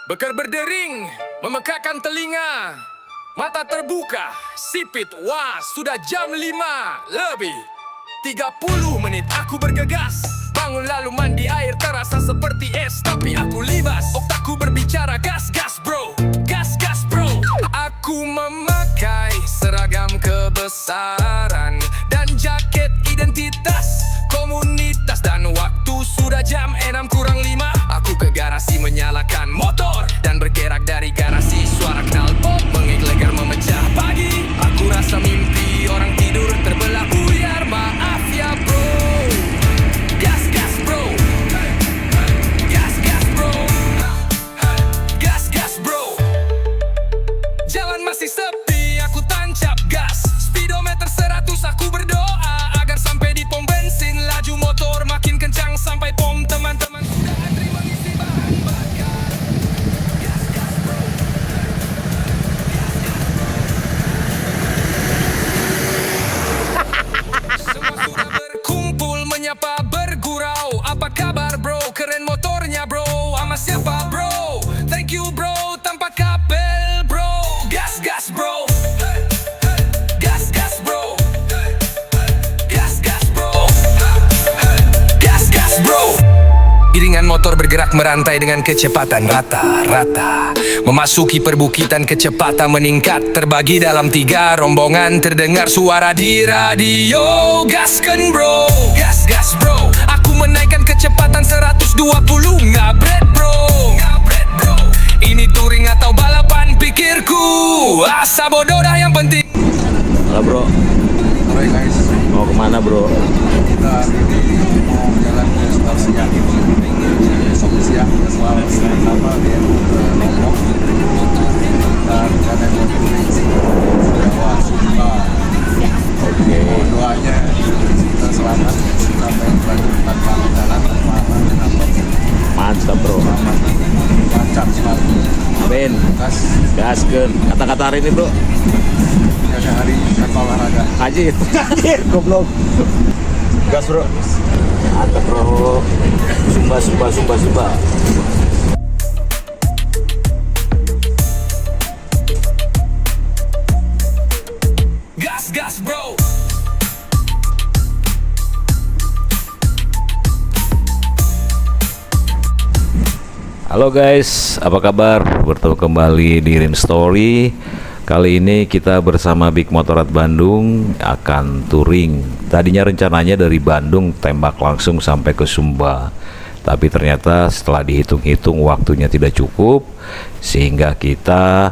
Bekar berdering, memekakan telinga. Mata terbuka, sipit, wah sudah jam 5 lebih 30 menit aku bergegas. Bangun lalu mandi air terasa seperti es, tapi aku libas. Otakku berbicara gas gas bro, gas gas bro. Aku memakai seragam kebesaran dan jaket identitas komunitas. Dan waktu sudah jam 6 kurang 5. Aku ke garasi menyalakan motor dan bergerak dari garasi. Suara knalpot menggelegar memecah pagi. Aku rasa mimpi orang tidur terbelah buyar. Maaf ya bro. Gas gas bro. Gas gas bro. Gas gas bro. Jalan masih sepi, aku tancap gas. Speedometer 100, aku berdoa agar sampai di pom bensin. Laju motor makin kencang sampai pom. Teman-teman sudah antri mengisi bahan bakar. Gas gas bro. Semua sudah berkumpul menyapa bergurau. Apa kabar bro? Keren motornya bro. Sama siapa bro? Thank you bro. Tanpa kabel bro. Gas gas bro. Gas gas bro. Gas gas bro. Gas gas bro. Iringan motor bergerak merantai dengan kecepatan rata-rata. Memasuki perbukitan kecepatan meningkat. Terbagi dalam 3 rombongan. Terdengar suara di radio. Gaskan bro. Gas gas bro. Aku menaikkan kecepatan 120. Ngabret bro. Ngabret bro. Ini touring atau balapan pikirku. Asa bodoh dah yang penting. Halo bro, Hai guys, mau kemana bro? kita hari ini mau jalan ke stasiun besok siang selalu sama di Lombok dan rencana mau touring Jawa Sumba. Oke, Doanya kita selamat sampai Bandung tanpa jalan tanpa kenapa mantap bro. selamat lancar selalu. Amin. Gas Gaskeun. Kata-kata hari ini bro. jaga hari tanpa olahraga. Haji. Goblok. Gas bro. Mantap bro. Sumba sumba sumba sumba. Gas gas bro. Halo guys, apa kabar? Bertemu kembali di Rim Story. Kali ini kita bersama Big Motorrad Bandung akan touring. Tadinya rencananya dari Bandung tembak langsung sampai ke Sumba. Tapi ternyata setelah dihitung-hitung waktunya tidak cukup, sehingga kita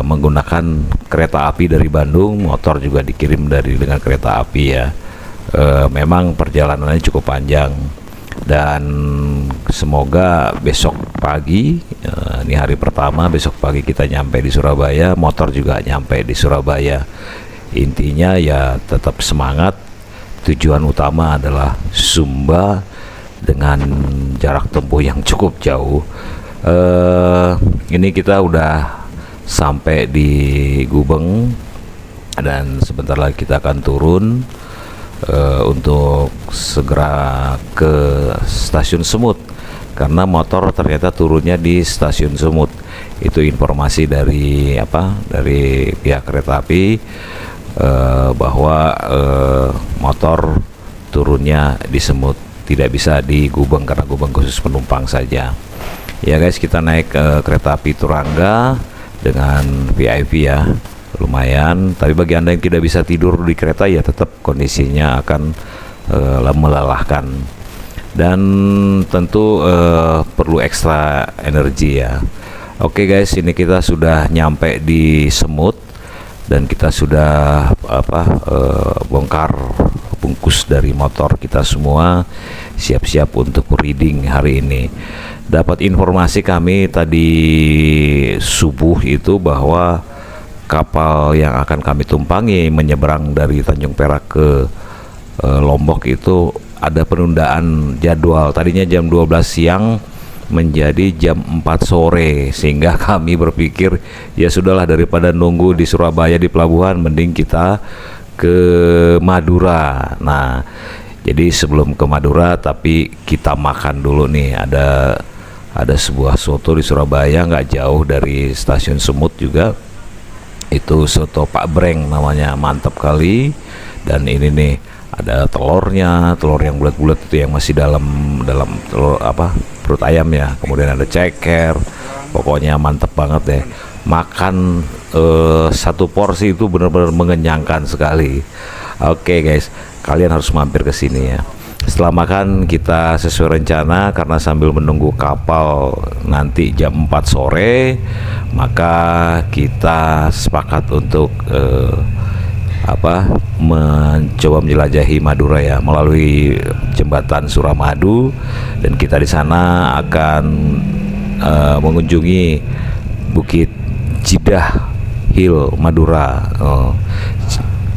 menggunakan kereta api dari Bandung. Motor juga dikirim dengan kereta api ya. Memang perjalanannya cukup panjang. Dan semoga besok pagi, ini hari pertama, besok pagi kita nyampe di Surabaya. Motor juga nyampe di Surabaya. Intinya ya tetap semangat. Tujuan utama adalah Sumba dengan jarak tempuh yang cukup jauh. Ini kita udah sampai di Gubeng dan sebentar lagi kita akan turun untuk segera ke stasiun Semut, karena motor ternyata turunnya di stasiun Semut. Itu informasi dari dari pihak kereta api bahwa motor turunnya di Semut, tidak bisa di Gubeng karena Gubeng khusus penumpang saja. Ya guys, kita naik kereta api Turangga dengan VIP ya. Lumayan, tapi bagi anda yang tidak bisa tidur di kereta ya tetap kondisinya akan melelahkan dan tentu perlu ekstra energi ya. Oke guys, ini kita sudah nyampe di Semut dan kita sudah bongkar bungkus dari motor kita semua, siap-siap untuk reading hari ini. Dapat informasi kami tadi subuh itu bahwa kapal yang akan kami tumpangi menyeberang dari Tanjung Perak ke Lombok itu ada penundaan jadwal. Tadinya jam 12 siang menjadi jam 4 sore, sehingga kami berpikir ya sudahlah, daripada nunggu di Surabaya di pelabuhan, mending kita ke Madura. Nah, jadi sebelum ke Madura tapi kita makan dulu nih, ada ada sebuah soto di Surabaya nggak jauh dari stasiun Semut juga, itu soto Pak Breng namanya, mantap kali. Dan ini nih ada telurnya, telur yang bulat-bulat itu yang masih dalam telur apa, perut ayam ya. Kemudian ada ceker, pokoknya mantep banget deh. Makan satu porsi itu benar-benar mengenyangkan sekali. Oke guys, kalian harus mampir ke sini ya. Setelah makan kita sesuai rencana, karena sambil menunggu kapal nanti jam 4 sore, maka kita sepakat untuk mencoba menjelajahi Madura ya, melalui jembatan Suramadu. Dan kita di sana akan mengunjungi Bukit Jidah Hill Madura.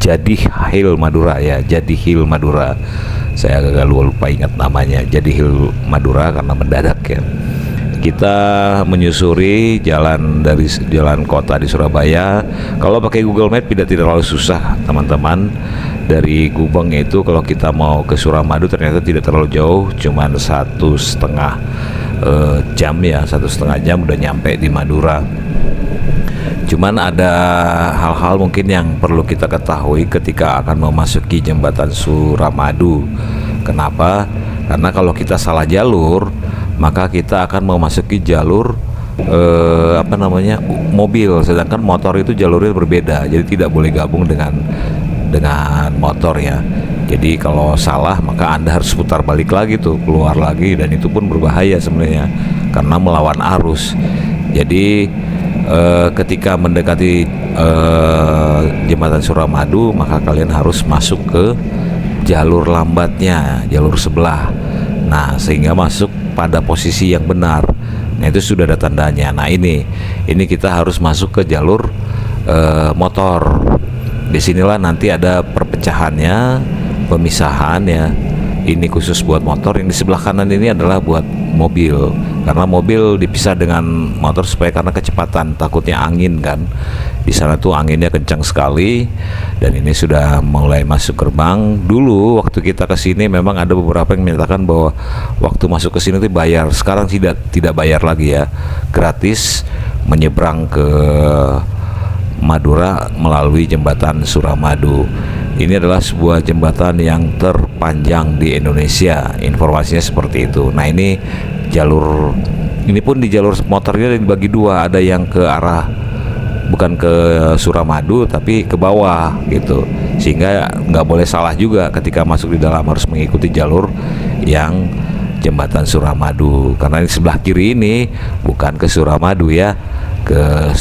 Jadi Hill Madura ya, Jadi Hill Madura. Saya agak lupa ingat namanya, Jadi Hill Madura karena mendadak ya. Kita menyusuri jalan dari jalan kota di Surabaya. Kalau pakai Google Map tidak terlalu susah teman-teman. Dari Gubeng itu kalau kita mau ke Suramadu ternyata tidak terlalu jauh, cuman 1,5 jam ya, 1,5 jam udah nyampe di Madura. Cuman ada hal-hal mungkin yang perlu kita ketahui ketika akan memasuki jembatan Suramadu. Kenapa? Karena kalau kita salah jalur, maka kita akan memasuki jalur mobil, sedangkan motor itu jalurnya berbeda, jadi tidak boleh gabung dengan motor ya. Jadi kalau salah maka Anda harus putar balik lagi tuh, keluar lagi, dan itu pun berbahaya sebenarnya karena melawan arus. Jadi ketika mendekati jembatan Suramadu, maka kalian harus masuk ke jalur lambatnya, jalur sebelah. Nah, sehingga masuk pada posisi yang benar. Nah, itu sudah ada tandanya. Nah, ini kita harus masuk ke jalur motor. Disinilah nanti ada perpecahannya, pemisahan ya. Ini khusus buat motor, yang di sebelah kanan ini adalah buat mobil. Karena mobil dipisah dengan motor supaya karena kecepatan, takutnya angin kan. Di sana tuh anginnya kencang sekali. Dan ini sudah mulai masuk gerbang. Dulu waktu kita ke sini memang ada beberapa yang menyatakan bahwa waktu masuk ke sini itu bayar. Sekarang tidak bayar lagi ya. Gratis menyeberang ke Madura melalui jembatan Suramadu. Ini adalah sebuah jembatan yang terpanjang di Indonesia, informasinya seperti itu. Nah, ini pun di jalur motornya dibagi dua, ada yang ke arah bukan ke Suramadu tapi ke bawah gitu, sehingga nggak boleh salah juga ketika masuk di dalam, harus mengikuti jalur yang jembatan Suramadu. Karena di sebelah kiri ini bukan ke Suramadu ya, ke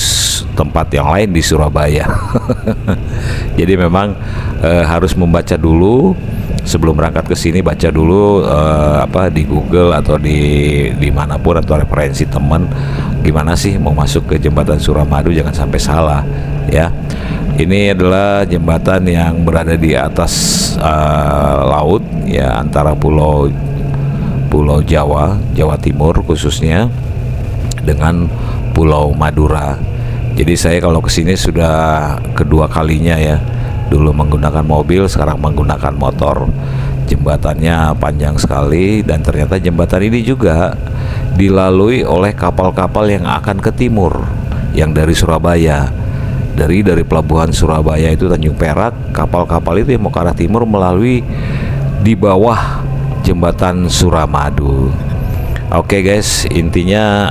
tempat yang lain di Surabaya. Jadi memang harus membaca dulu sebelum berangkat ke sini, baca dulu di Google atau di manapun, atau referensi teman gimana sih mau masuk ke jembatan Suramadu, jangan sampai salah ya. Ini adalah jembatan yang berada di atas laut ya, antara Pulau Jawa Timur khususnya dengan Pulau Madura. Jadi saya kalau kesini sudah kedua kalinya ya. Dulu menggunakan mobil, sekarang menggunakan motor. Jembatannya panjang sekali, dan ternyata jembatan ini juga dilalui oleh kapal-kapal yang akan ke timur, yang dari Surabaya. Dari pelabuhan Surabaya itu Tanjung Perak, kapal-kapal itu yang mau ke arah timur melalui di bawah jembatan Suramadu. Oke guys, intinya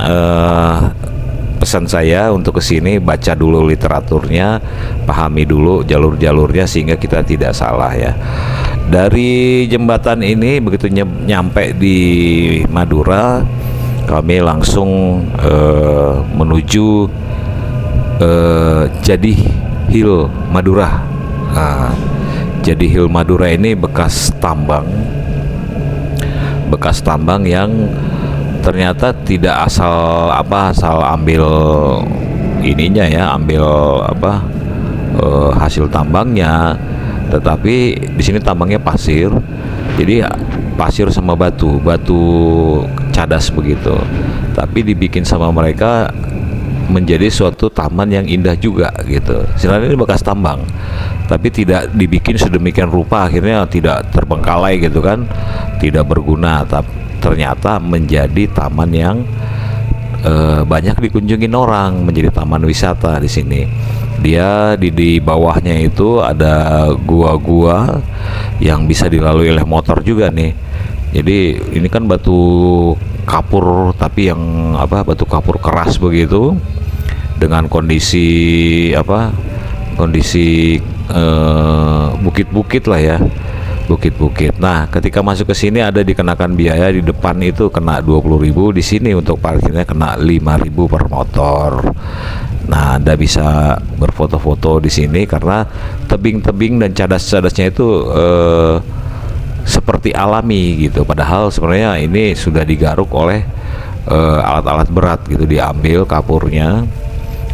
pesan saya untuk kesini, baca dulu literaturnya, pahami dulu jalur-jalurnya sehingga kita tidak salah ya. Dari jembatan ini begitu nyampe di Madura, kami langsung menuju Jadi Hill Madura. Nah, Jadi Hill Madura ini bekas tambang yang ternyata tidak asal ambil ininya ya, ambil hasil tambangnya, tetapi di sini tambangnya pasir. Jadi pasir sama batu cadas begitu, tapi dibikin sama mereka menjadi suatu taman yang indah juga gitu. Sebenarnya ini bekas tambang, tapi tidak dibikin sedemikian rupa, akhirnya tidak terbengkalai gitu kan, tidak berguna. ternyata menjadi taman yang banyak dikunjungin orang, menjadi taman wisata di sini. Dia di bawahnya itu ada gua-gua yang bisa dilalui oleh motor juga nih. Jadi ini kan batu kapur, tapi yang batu kapur keras begitu, dengan kondisi bukit-bukit lah ya, bukit-bukit. Nah, ketika masuk ke sini ada dikenakan biaya. Di depan itu kena 20.000, di sini untuk parkirnya kena 5.000 per motor. Nah, Anda bisa berfoto-foto di sini karena tebing-tebing dan cadas-cadasnya itu seperti alami gitu. Padahal sebenarnya ini sudah digaruk oleh alat-alat berat gitu, diambil kapurnya,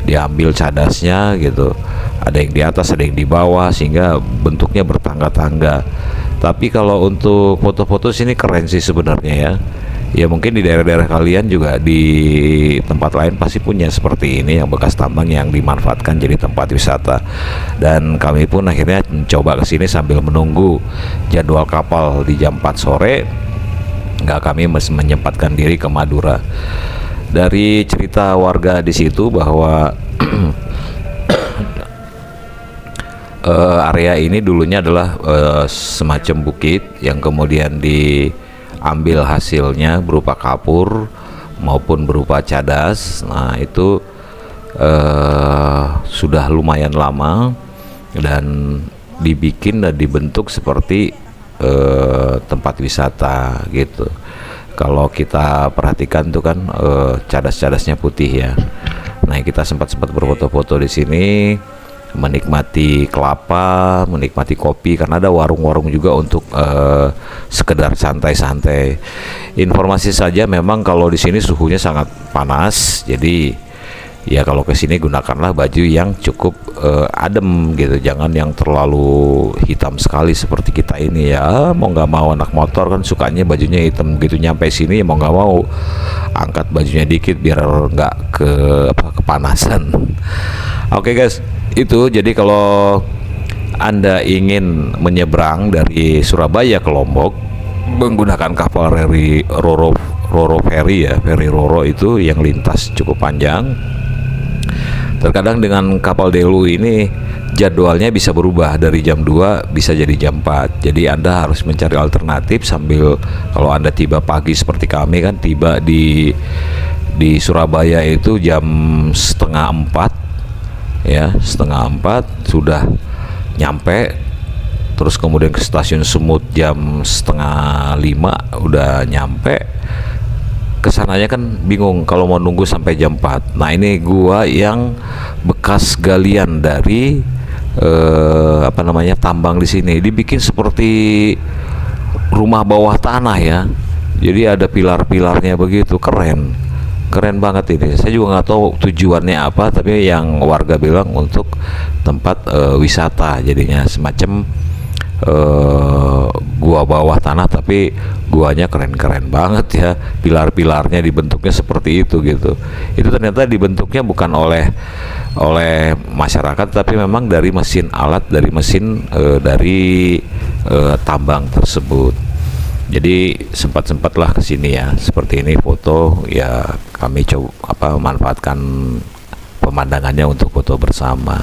diambil cadasnya gitu. Ada yang di atas, ada yang di bawah, sehingga bentuknya bertangga-tangga. Tapi kalau untuk foto-foto sini keren sih sebenarnya ya. Ya mungkin di daerah-daerah kalian juga di tempat lain pasti punya seperti ini, yang bekas tambang yang dimanfaatkan jadi tempat wisata. Dan kami pun akhirnya mencoba ke sini sambil menunggu jadwal kapal di jam 4 sore. Kami menyempatkan diri ke Madura. Dari cerita warga di situ bahwa area ini dulunya adalah semacam bukit yang kemudian diambil hasilnya berupa kapur maupun berupa cadas. Nah, itu sudah lumayan lama dan dibikin dan dibentuk seperti tempat wisata gitu. Kalau kita perhatikan tuh kan cadas-cadasnya putih ya. Nah, kita sempat berfoto-foto di sini, menikmati kelapa, menikmati kopi, karena ada warung-warung juga untuk sekedar santai-santai. Informasi saja, memang kalau di sini suhunya sangat panas, jadi ya kalau ke sini gunakanlah baju yang cukup adem gitu, jangan yang terlalu hitam sekali seperti kita ini ya. Mau nggak mau anak motor kan sukanya bajunya hitam gitu, nyampe sini ya mau nggak mau angkat bajunya dikit biar nggak kepanasan. Oke guys, itu jadi kalau Anda ingin menyeberang dari Surabaya ke Lombok menggunakan kapal Roro Ferry ya, Ferry Roro itu yang lintas cukup panjang. Terkadang dengan kapal DLU ini jadwalnya bisa berubah, dari jam 2 bisa jadi jam 4. Jadi Anda harus mencari alternatif sambil, kalau Anda tiba pagi seperti kami kan, tiba di Surabaya itu jam setengah 4 ya, setengah 4 sudah nyampe. Terus kemudian ke stasiun Sumut jam setengah 5 udah nyampe. Kesananya kan bingung kalau mau nunggu sampai jam 4. Nah, ini gua yang bekas galian dari tambang di sini, dibikin seperti rumah bawah tanah ya. Jadi ada pilar-pilarnya begitu, keren banget ini. Saya juga nggak tahu tujuannya apa, tapi yang warga bilang untuk tempat wisata, jadinya semacam gua bawah tanah, tapi guanya keren banget ya. Pilar-pilarnya dibentuknya seperti itu gitu. Itu ternyata dibentuknya bukan oleh masyarakat, tapi memang dari mesin dari tambang tersebut. Jadi sempatlah ke sini ya, seperti ini foto ya. Kami coba manfaatkan pemandangannya untuk foto bersama.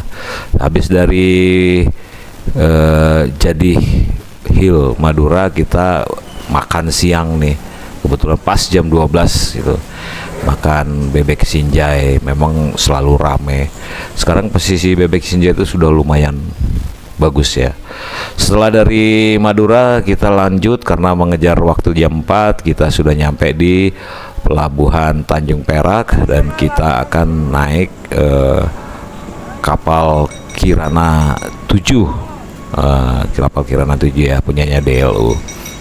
Habis dari Jadi Hill Madura, kita makan siang nih, kebetulan pas jam 12 gitu, makan bebek sinjai. Memang selalu rame. Sekarang posisi bebek sinjai itu sudah lumayan bagus ya. Setelah dari Madura kita lanjut karena mengejar waktu jam 4, kita sudah nyampe di Pelabuhan Tanjung Perak dan kita akan naik kapal Kirana 7. Kapal Kirana 7 ya, punyanya DLU.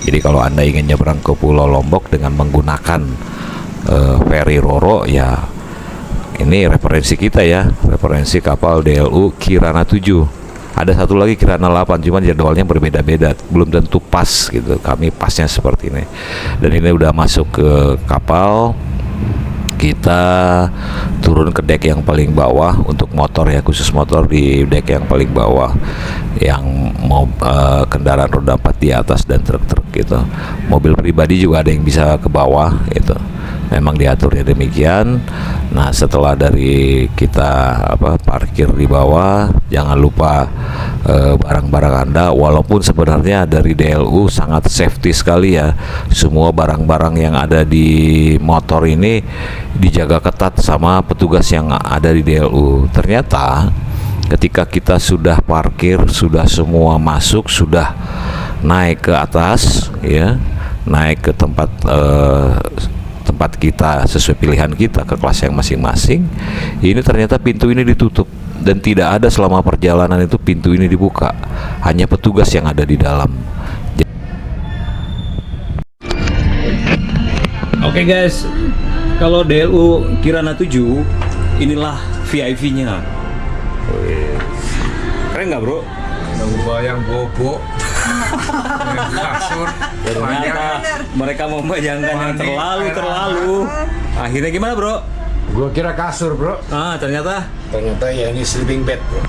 Jadi kalau Anda ingin nyebrang ke Pulau Lombok dengan menggunakan Ferry Roro ya, ini referensi kita ya, referensi kapal DLU Kirana 7. Ada satu lagi Kirana 8, cuman jadwalnya berbeda-beda, belum tentu pas gitu. Kami pasnya seperti ini. Dan ini udah masuk ke kapal. kita turun ke dek yang paling bawah untuk motor ya, khusus motor di dek yang paling bawah, yang mau kendaraan roda 4 di atas dan truk-truk gitu. Mobil pribadi juga ada yang bisa ke bawah gitu, memang diaturnya demikian. Nah, setelah dari kita parkir di bawah, jangan lupa barang-barang Anda, walaupun sebenarnya dari DLU sangat safety sekali ya, semua barang-barang yang ada di motor ini dijaga ketat sama petugas yang ada di DLU. Ternyata ketika kita sudah parkir, sudah semua masuk, sudah naik ke atas ya, naik ke tempat kita sesuai pilihan kita ke kelas yang masing-masing, ini ternyata pintu ini ditutup dan tidak ada selama perjalanan itu pintu ini dibuka, hanya petugas yang ada di dalam. Oke guys, kalau DLU Kirana 7 inilah VIP-nya. Keren nggak bro? Bayang bobo. Kasur. Ternyata mereka membayangkan yang terlalu. Akhirnya gimana bro? Gua kira kasur bro. Ternyata Ya ini sleeping bed bro.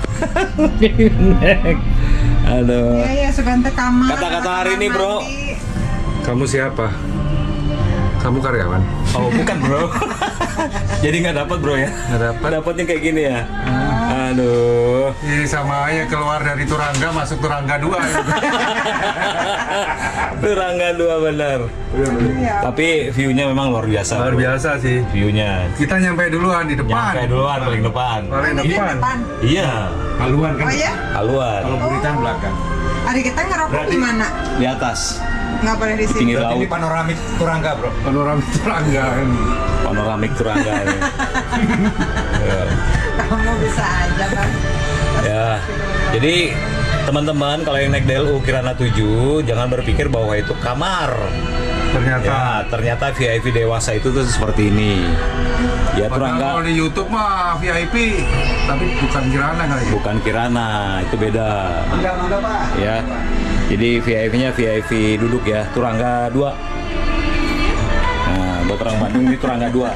aduh. Iya, sebentar kamar. Kata-kata hari ini bro. Kamu siapa? Kamu karyawan? Oh bukan bro. Jadi nggak dapat bro ya? Nggak dapat. Dapatnya kayak gini ya. Aduh. Ini sama aja keluar dari Turangga masuk Turangga 2 ya. Turangga 2 benar. Iya. Tapi view-nya memang luar biasa. Luar bro. biasa sih. View-nya. Kita nyampe duluan di depan. Nyampe duluan paling depan. Paling Ini depan. depan. Iya. Haluan kan? Oh ya? Haluan. Kalau Buritan belakang. Adik kita ngerokok di mana? Di atas. Nggak boleh di sini. Pinggir laut. panoramik Turangga bro. Panoramik Turangga. Panoramik Turangga. Ya. Kamu bisa aja bang. Ya. Jadi teman-teman kalau yang naik DLU Kirana 7 jangan berpikir bahwa itu kamar. Ternyata VIP dewasa itu tuh seperti ini. Ya Padahal Turangga kalau di YouTube mah VIP, tapi bukan Kirana kali ya. bukan Kirana, itu beda. Mangga pak. Ya. Jadi VIP-nya VIP duduk ya, Turangga 2. Nah, buat orang Bandung ini Turangga 2.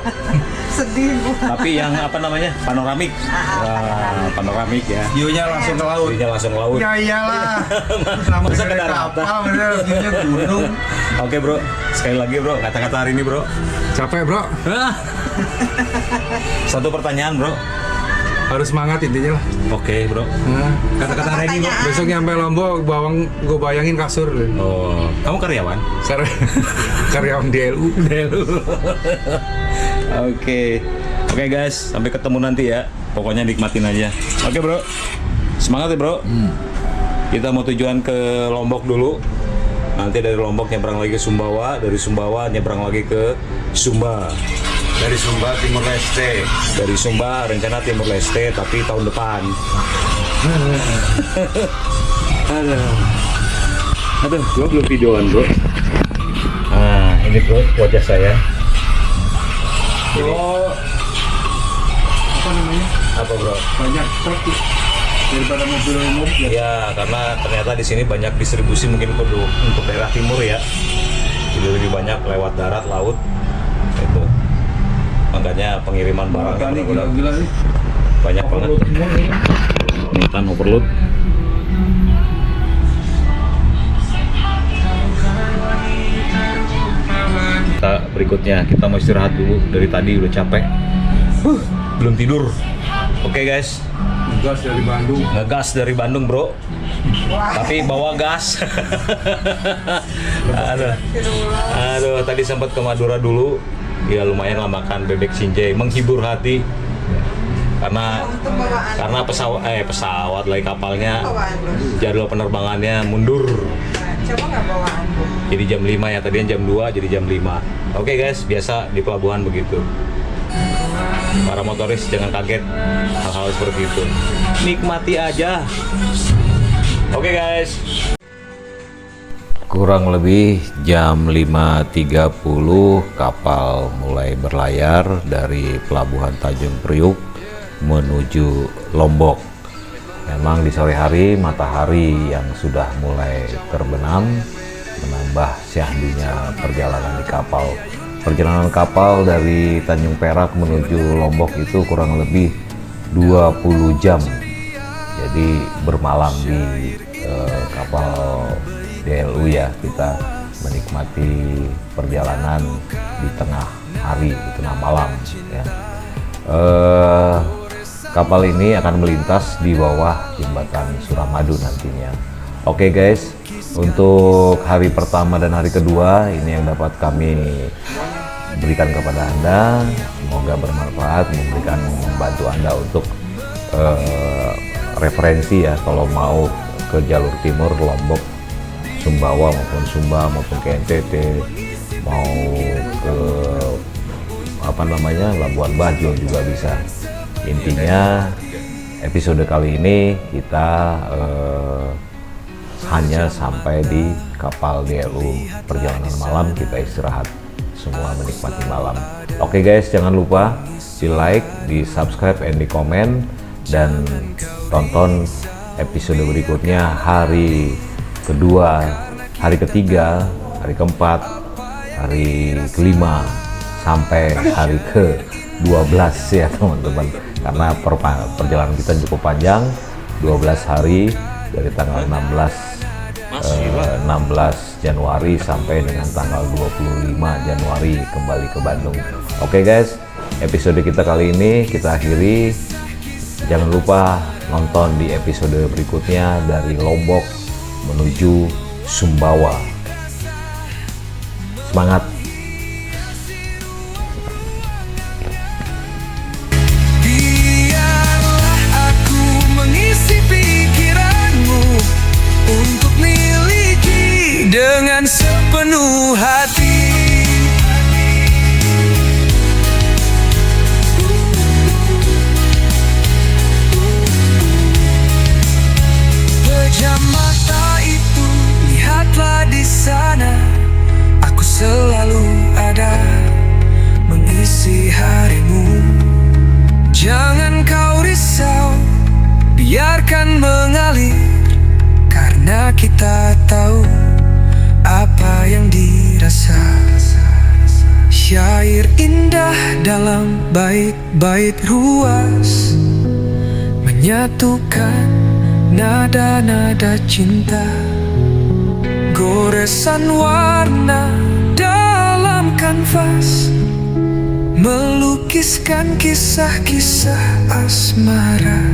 Sedih bu. Tapi yang apa namanya? Panoramik. Wah, panoramik ya. View-nya langsung ke laut. View-nya langsung ke laut. Ya iyalah. Masa Dari ke daratan? kapal, bener, view-nya gunung. Oke, Bro. Sekali lagi, Bro, kata-kata hari ini, Bro. Capek bro, Satu pertanyaan, Bro. harus semangat intinya lah. Oke, Bro. Kata-kata hari ini, Bro. Besok nyampe Lombok, gue bayangin kasur. Oh, kamu karyawan? Karyawan DLU. Oke. Oke, guys, sampai ketemu nanti ya. Pokoknya nikmatin aja. Oke, Bro. Semangat ya, Bro. Kita mau tujuan ke Lombok dulu. Nanti dari Lombok nyebrang lagi ke Sumbawa, dari Sumbawa nyebrang lagi ke Sumba. Dari Sumba Timur Leste. Dari Sumba rencana Timur Leste tapi tahun depan. Aduh, gua belum videoan, Bro. Nah, ini Bro wajah saya. Apa namanya? Apa, Bro? Banyak truk daripada mobil umum. Ya, karena ternyata di sini banyak distribusi mungkin untuk daerah timur ya. Jadi lebih banyak lewat darat, laut. Itu. Makanya pengiriman barang Gila nih. banyak banget. Muatan overload. Kita berikutnya kita mau istirahat dulu, dari tadi udah capek. Belum tidur. Oke, guys. Gas dari Bandung. Ngegas dari Bandung, Bro. Tapi bawa gas. Aduh, tadi sempat ke Madura dulu. Ya lumayan lah makan bebek sinjai, menghibur hati. Karena pesawat lagi kapalnya jadwal penerbangannya mundur. Coba nggak bawaan bu. Jadi jam 5 ya, tadinya jam 2 jadi jam 5. Oke guys, biasa di pelabuhan begitu. Para motoris jangan kaget hal-hal seperti itu. Nikmati aja. Oke guys. Kurang lebih jam 5.30 kapal mulai berlayar dari Pelabuhan Tanjung Priuk menuju Lombok. Memang di sore hari matahari yang sudah mulai terbenam menambah syahdunya perjalanan di kapal Perjalanan kapal dari Tanjung Perak menuju Lombok itu kurang lebih 20 jam. Jadi bermalam di kapal DLU ya, kita menikmati perjalanan di tengah hari, di tengah malam ya. Kapal ini akan melintas di bawah jembatan Suramadu nantinya. Oke guys, untuk hari pertama dan hari kedua ini yang dapat kami berikan kepada Anda. Semoga bermanfaat, membantu Anda untuk referensi ya kalau mau ke jalur timur Lombok, Sumbawa maupun Sumba maupun ke NTT, mau ke Labuan Bajo juga bisa. Intinya episode kali ini kita hanya sampai di kapal DLU. Perjalanan malam kita istirahat, semua menikmati malam. Oke guys, jangan lupa di like, di subscribe, and di komen, dan tonton episode berikutnya hari kedua, hari ketiga, hari keempat, hari kelima, sampai hari ke-12 ya teman-teman. Karena perjalanan kita cukup panjang, 12 hari dari tanggal 16 Januari sampai dengan tanggal 25 Januari kembali ke Bandung. Oke guys, episode kita kali ini kita akhiri. Jangan lupa nonton di episode berikutnya dari Lombok menuju Sumbawa. Semangat! Biarlah aku mengisi pikiranmu untuk miliki dengan sepenuh hati. Pejam mata itu, lihatlah di sana. Aku selalu ada mengisi harimu. Jangan kau risau, biarkan mengalir, karena kita tahu apa yang dirasa. Syair indah dalam bait-bait ruas, menyatukan nada-nada cinta. Goresan warna dalam kanvas, melukiskan kisah-kisah asmara.